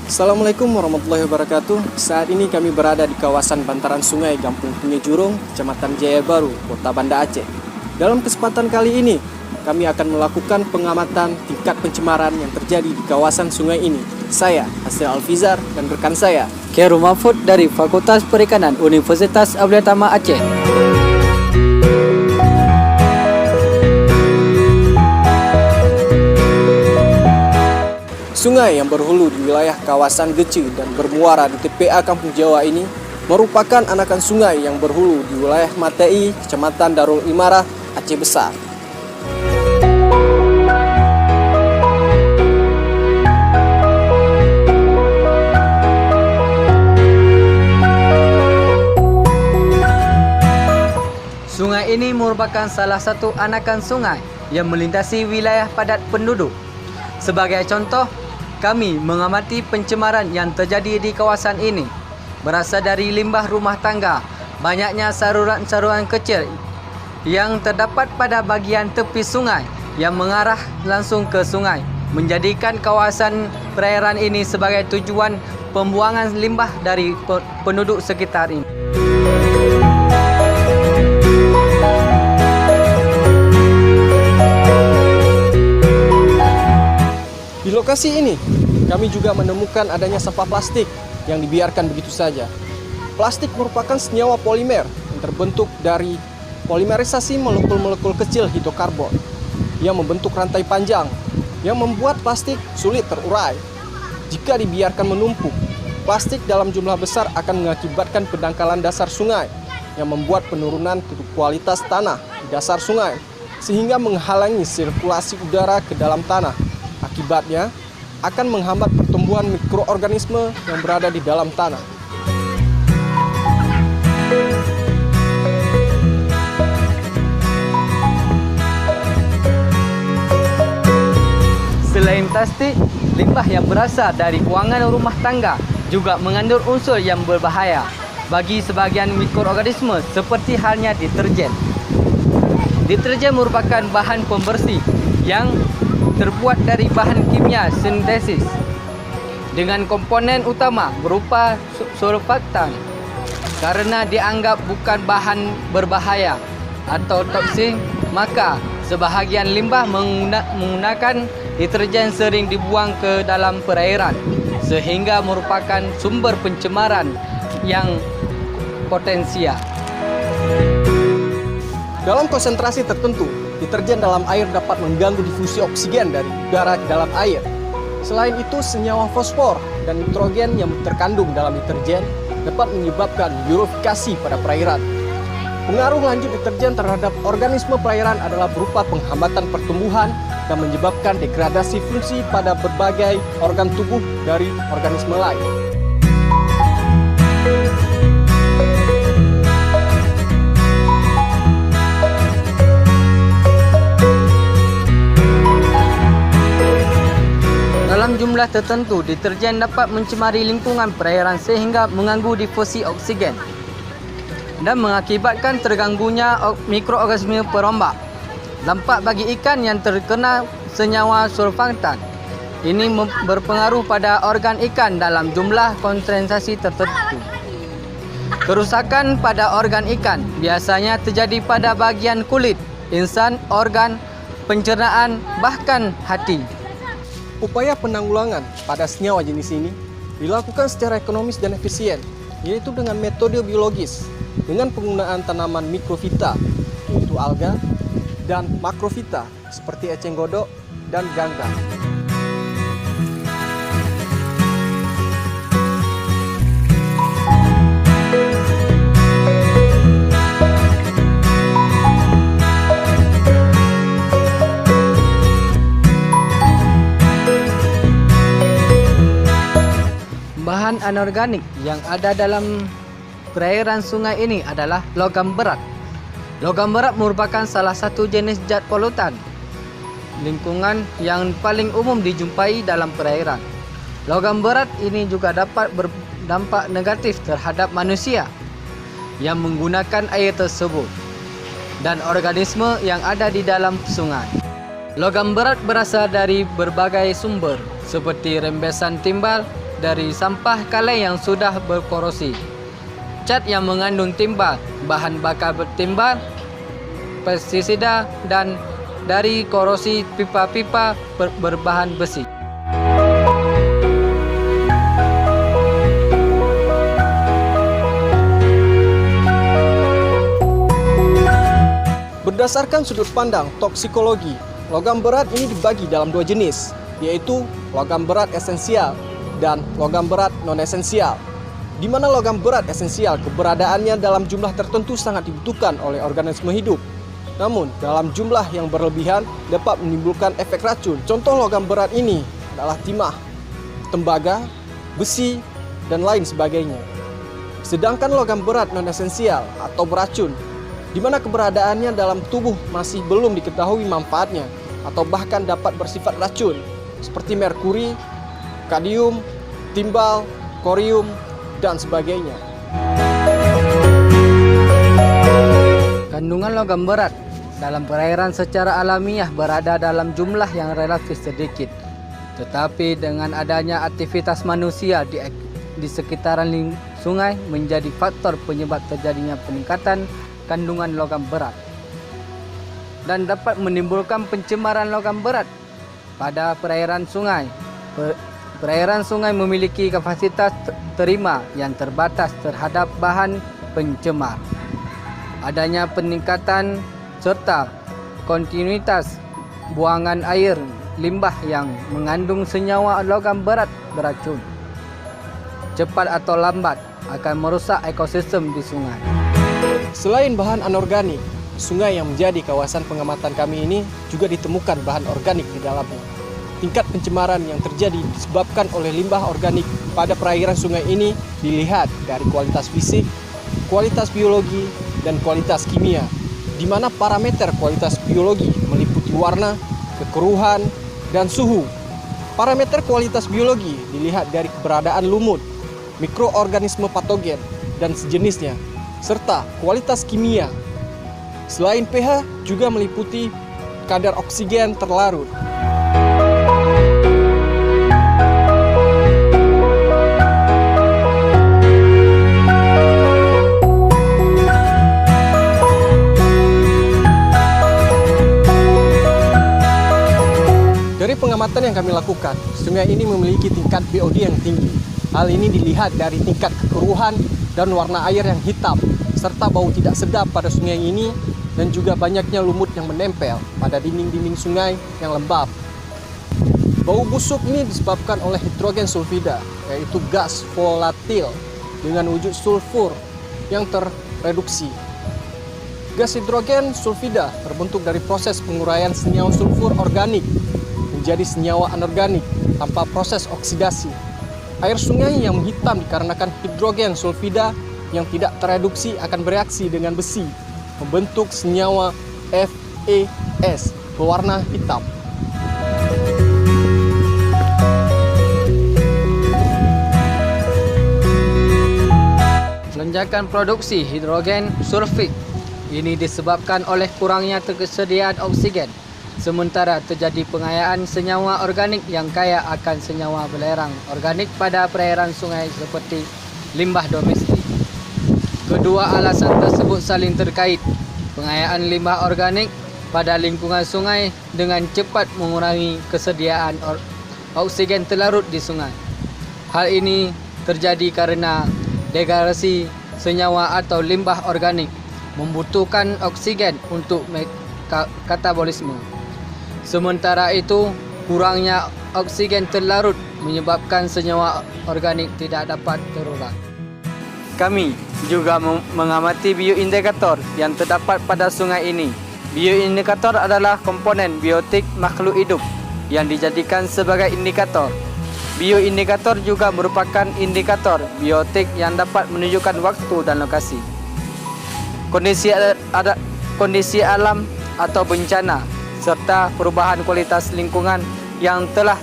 Assalamualaikum warahmatullahi wabarakatuh. Saat ini kami berada di kawasan bantaran sungai Gampung Pengejurung, Kecamatan Jaya Baru, Kota Banda Aceh. Dalam kesempatan kali ini, kami akan melakukan pengamatan tingkat pencemaran yang terjadi di kawasan sungai ini. Saya, Hasil Alfizar, dan rekan saya, Khairul Mahfud dari Fakultas Perikanan Universitas Abdullah Aceh. Sungai yang berhulu di wilayah kawasan Gece dan bermuara di TPA Kampung Jawa ini merupakan anakan sungai yang berhulu di wilayah Matei, Kecamatan Darul Imarah, Aceh Besar. Sungai ini merupakan salah satu anakan sungai yang melintasi wilayah padat penduduk. Sebagai contoh, kami mengamati pencemaran yang terjadi di kawasan ini. Berasal dari limbah rumah tangga, banyaknya saluran-saluran kecil yang terdapat pada bahagian tepi sungai yang mengarah langsung ke sungai, menjadikan kawasan perairan ini sebagai tujuan pembuangan limbah dari penduduk sekitar ini. Di lokasi ini, kami juga menemukan adanya sampah plastik yang dibiarkan begitu saja. Plastik merupakan senyawa polimer yang terbentuk dari polimerisasi molekul-molekul kecil hidrokarbon yang membentuk rantai panjang yang membuat plastik sulit terurai. Jika dibiarkan menumpuk, plastik dalam jumlah besar akan mengakibatkan pendangkalan dasar sungai yang membuat penurunan kualitas tanah di dasar sungai sehingga menghalangi sirkulasi udara ke dalam tanah. Akibatnya akan menghambat pertumbuhan mikroorganisme yang berada di dalam tanah. Selain plastik, limbah yang berasal dari ruangan rumah tangga juga mengandung unsur yang berbahaya bagi sebagian mikroorganisme seperti halnya deterjen. Deterjen merupakan bahan pembersih yang terbuat dari bahan kimia sintesis dengan komponen utama berupa surfaktan. Karena dianggap bukan bahan berbahaya atau toksik, maka sebahagian limbah menggunakan deterjen sering dibuang ke dalam perairan sehingga merupakan sumber pencemaran yang potensial. Dalam konsentrasi tertentu, deterjen dalam air dapat mengganggu difusi oksigen dari udara ke dalam air. Selain itu, senyawa fosfor dan nitrogen yang terkandung dalam deterjen dapat menyebabkan eurifikasi pada perairan. Pengaruh lanjut deterjen terhadap organisme perairan adalah berupa penghambatan pertumbuhan dan menyebabkan degradasi fungsi pada berbagai organ tubuh dari organisme lain. Dalam jumlah tertentu, deterjen dapat mencemari lingkungan perairan sehingga mengganggu difusi oksigen dan mengakibatkan terganggunya mikroorganisme perombak. Dampak bagi ikan yang terkena senyawa surfaktan ini berpengaruh pada organ ikan dalam jumlah konsentrasi tertentu. Kerusakan pada organ ikan biasanya terjadi pada bagian kulit, insan, organ pencernaan, bahkan hati. Upaya penanggulangan pada senyawa jenis ini dilakukan secara ekonomis dan efisien, yaitu dengan metode biologis dengan penggunaan tanaman mikrofita, yaitu alga, dan makrofita seperti eceng godok dan ganggang. Bahan anorganik yang ada dalam perairan sungai ini adalah logam berat. Logam berat merupakan salah satu jenis zat polutan lingkungan yang paling umum dijumpai dalam perairan. Logam berat ini juga dapat berdampak negatif terhadap manusia yang menggunakan air tersebut dan organisme yang ada di dalam sungai. Logam berat berasal dari berbagai sumber seperti rembesan timbal, dari sampah kaleng yang sudah berkorosi, cat yang mengandung timba, bahan bakar bertimba, pestisida, dan dari korosi pipa-pipa berbahan besi. Berdasarkan sudut pandang toksikologi, logam berat ini dibagi dalam dua jenis, yaitu logam berat esensial dan logam berat non-esensial. Di mana logam berat esensial keberadaannya dalam jumlah tertentu sangat dibutuhkan oleh organisme hidup. Namun, dalam jumlah yang berlebihan dapat menimbulkan efek racun. Contoh logam berat ini adalah timah, tembaga, besi, dan lain sebagainya. Sedangkan logam berat non-esensial atau beracun, di mana keberadaannya dalam tubuh masih belum diketahui manfaatnya atau bahkan dapat bersifat racun, seperti merkuri, kadium, timbal, korium, dan sebagainya. Kandungan logam berat dalam perairan secara alamiah berada dalam jumlah yang relatif sedikit. Tetapi dengan adanya aktivitas manusia di sekitaran sungai menjadi faktor penyebab terjadinya peningkatan kandungan logam berat dan dapat menimbulkan pencemaran logam berat pada perairan sungai. Perairan sungai memiliki kapasitas terima yang terbatas terhadap bahan pencemar. Adanya peningkatan serta kontinuitas buangan air limbah yang mengandung senyawa logam berat beracun cepat atau lambat akan merusak ekosistem di sungai. Selain bahan anorganik, sungai yang menjadi kawasan pengamatan kami ini juga ditemukan bahan organik di dalamnya. Tingkat pencemaran yang terjadi disebabkan oleh limbah organik pada perairan sungai ini dilihat dari kualitas fisik, kualitas biologi, dan kualitas kimia, di mana parameter kualitas biologi meliputi warna, kekeruhan, dan suhu. Parameter kualitas biologi dilihat dari keberadaan lumut, mikroorganisme patogen, dan sejenisnya, serta kualitas kimia. Selain pH, juga meliputi kadar oksigen terlarut. Dari pengamatan yang kami lakukan, sungai ini memiliki tingkat BOD yang tinggi. Hal ini dilihat dari tingkat kekeruhan dan warna air yang hitam, serta bau tidak sedap pada sungai ini, dan juga banyaknya lumut yang menempel pada dinding-dinding sungai yang lembab. Bau busuk ini disebabkan oleh hidrogen sulfida, yaitu gas volatil dengan wujud sulfur yang terreduksi. Gas hidrogen sulfida terbentuk dari proses penguraian senyawa sulfur organik menjadi senyawa anorganik tanpa proses oksidasi. Air sungai yang menghitam dikarenakan hidrogen sulfida yang tidak tereduksi akan bereaksi dengan besi, membentuk senyawa FeS berwarna hitam. Lonjakan produksi hidrogen sulfid ini disebabkan oleh kurangnya ketersediaan oksigen, sementara terjadi pengayaan senyawa organik yang kaya akan senyawa belerang organik pada perairan sungai seperti limbah domestik. Kedua alasan tersebut saling terkait. Pengayaan limbah organik pada lingkungan sungai dengan cepat mengurangi kesediaan oksigen terlarut di sungai. Hal ini terjadi karena degradasi senyawa atau limbah organik membutuhkan oksigen untuk katabolisme. Sementara itu, kurangnya oksigen terlarut menyebabkan senyawa organik tidak dapat terurai. Kami juga mengamati bioindikator yang terdapat pada sungai ini. Bioindikator adalah komponen biotik makhluk hidup yang dijadikan sebagai indikator. Bioindikator juga merupakan indikator biotik yang dapat menunjukkan waktu dan lokasi, kondisi alam atau bencana, serta perubahan kualitas lingkungan yang telah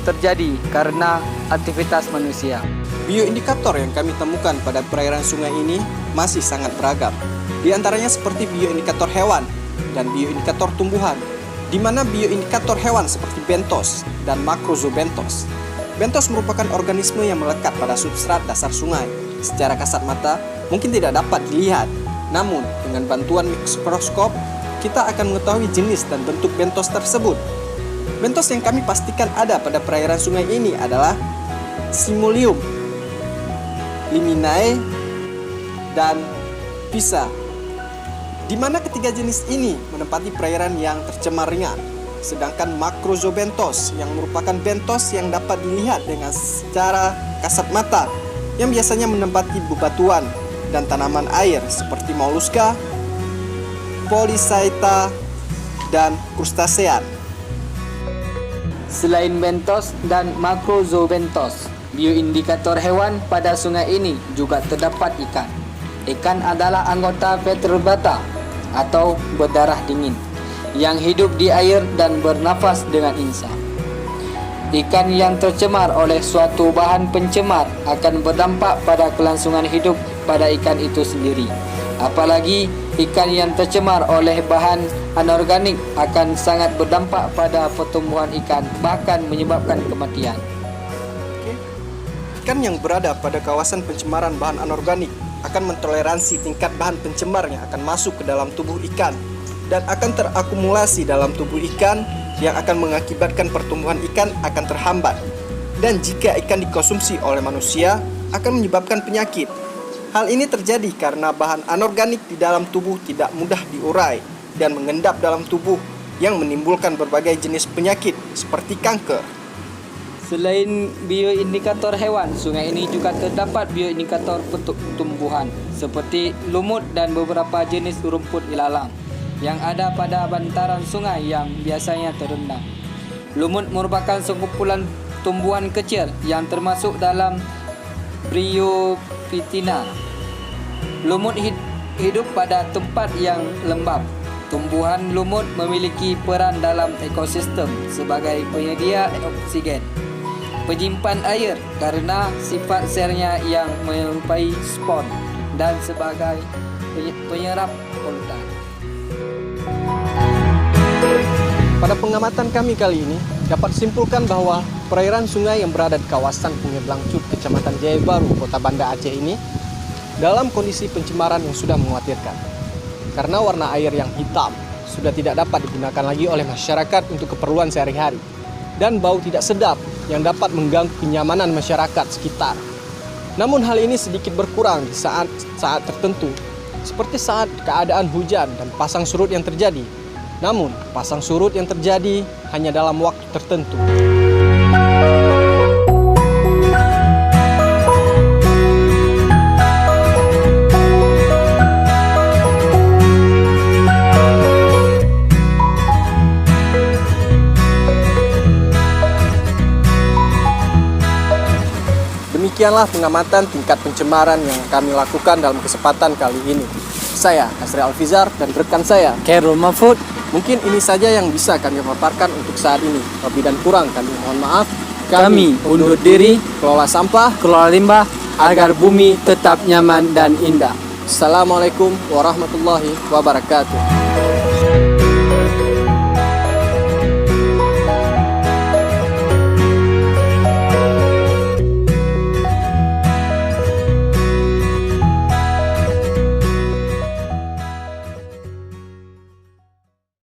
terjadi karena aktivitas manusia. Bioindikator yang kami temukan pada perairan sungai ini masih sangat beragam. Di antaranya seperti bioindikator hewan dan bioindikator tumbuhan, di mana bioindikator hewan seperti bentos dan makrozobentos Bentos merupakan organisme yang melekat pada substrat dasar sungai. Secara kasat mata, mungkin tidak dapat dilihat. Namun, dengan bantuan mikroskop, kita akan mengetahui jenis dan bentuk bentos tersebut. Bentos yang kami pastikan ada pada perairan sungai ini adalah Simulium, Liminae, dan Pisa, di mana ketiga jenis ini menempati perairan yang tercemar ringan. Sedangkan Macrozobentos yang merupakan bentos yang dapat dilihat dengan secara kasat mata, yang biasanya menempati bebatuan dan tanaman air seperti Mollusca, Polychaeta, dan krustasean. Selain bentos dan Macrozobentos, bioindikator hewan pada sungai ini juga terdapat ikan. Ikan adalah anggota vertebrata atau berdarah dingin yang hidup di air dan bernafas dengan insang. Ikan yang tercemar oleh suatu bahan pencemar akan berdampak pada kelangsungan hidup pada ikan itu sendiri. Apalagi ikan yang tercemar oleh bahan anorganik akan sangat berdampak pada pertumbuhan ikan, bahkan menyebabkan kematian. Ikan yang berada pada kawasan pencemaran bahan anorganik akan mentoleransi tingkat bahan pencemar yang akan masuk ke dalam tubuh ikan dan akan terakumulasi dalam tubuh ikan yang akan mengakibatkan pertumbuhan ikan akan terhambat. Dan jika ikan dikonsumsi oleh manusia akan menyebabkan penyakit. Hal ini terjadi karena bahan anorganik di dalam tubuh tidak mudah diurai dan mengendap dalam tubuh yang menimbulkan berbagai jenis penyakit seperti kanker. Selain bioindikator hewan, sungai ini juga terdapat bioindikator tumbuhan seperti lumut dan beberapa jenis rumput ilalang yang ada pada bantaran sungai yang biasanya terendam. Lumut merupakan sekumpulan tumbuhan kecil yang termasuk dalam Bryophytina. Lumut hidup pada tempat yang lembab. Tumbuhan lumut memiliki peran dalam ekosistem sebagai penyedia oksigen, penyimpan air karena sifat selnya yang menyerupai spon, dan sebagai penyerap polutan. Pada pengamatan kami kali ini, dapat disimpulkan bahwa perairan sungai yang berada di kawasan Pinggir Blangcut, Kecamatan Jaya Baru, Kota Banda Aceh ini dalam kondisi pencemaran yang sudah mengkhawatirkan. Karena warna air yang hitam sudah tidak dapat digunakan lagi oleh masyarakat untuk keperluan sehari-hari, dan bau tidak sedap yang dapat mengganggu kenyamanan masyarakat sekitar. Namun hal ini sedikit berkurang di saat tertentu, seperti saat keadaan hujan dan pasang surut yang terjadi. Namun, pasang surut yang terjadi hanya dalam waktu tertentu. Demikianlah pengamatan tingkat pencemaran yang kami lakukan dalam kesempatan kali ini. Saya, Asri Alfizar, dan rekan saya, Khairul Mahfud. mungkin ini saja yang bisa kami paparkan untuk saat ini. Lebih dan kurang kami mohon maaf. Kami undur diri, kelola sampah. kelola limbah agar bumi tetap nyaman dan indah. Assalamualaikum warahmatullahi wabarakatuh.